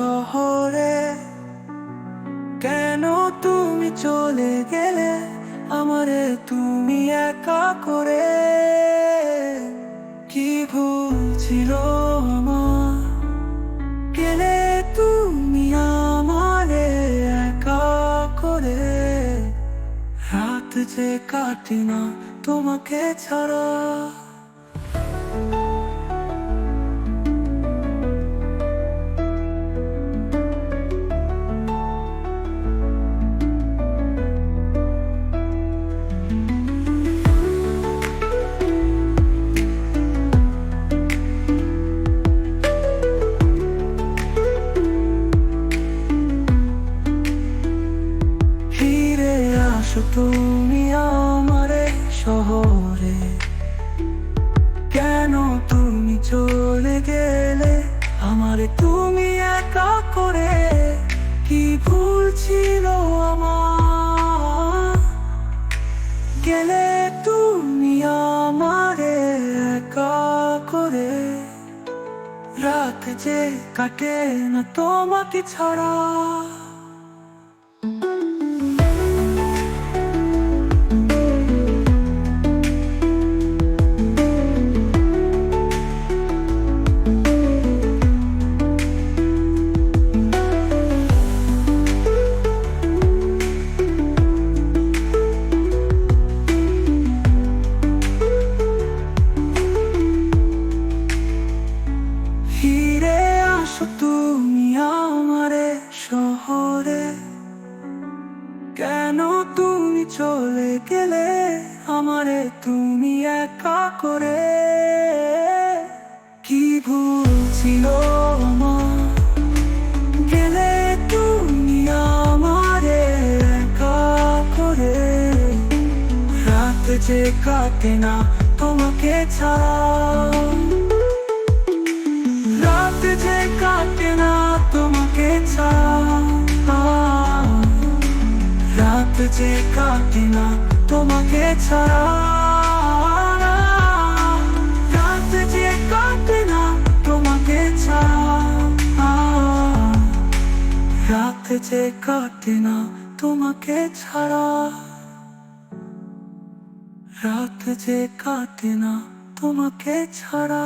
শহরে, কেন তুমি চলে গেলে আমারে তুমি একা করে? কি ভুল ছিল আমার, গেলে তুমি আমারে একা করে? রাত যে কাটে না তোমাকে ছাড়া। ফিরে আসো তুমি আমারে শহরে, কেন তুমি চলে গেলে আমারে তুমি একা করে? কি ভুল ছিল আমার, গেলে তুমি আমারে একা করে? রাত যে কাটে না তোমাকে ছাড়া। ফিরে আসো তুমি আমারে শহরে, কেন তুমি চলে গেলে আমারে তুমি একা করে? কি ভুল ছিল আমার, গেলে তুমি আমারে একা করে? রাত যে কাটে না তোমাকে ছাড়া। রাত যে কাটে না তোমাকে ছাড়া। রাত যে কাটে না তোমাকে ছাড়া। রাত যে কাটে না তোমাকে ছাড়া। রাত যে কাটে না তোমাকে ছাড়া। রাত যে কাটে না তোমাকে ছাড়া।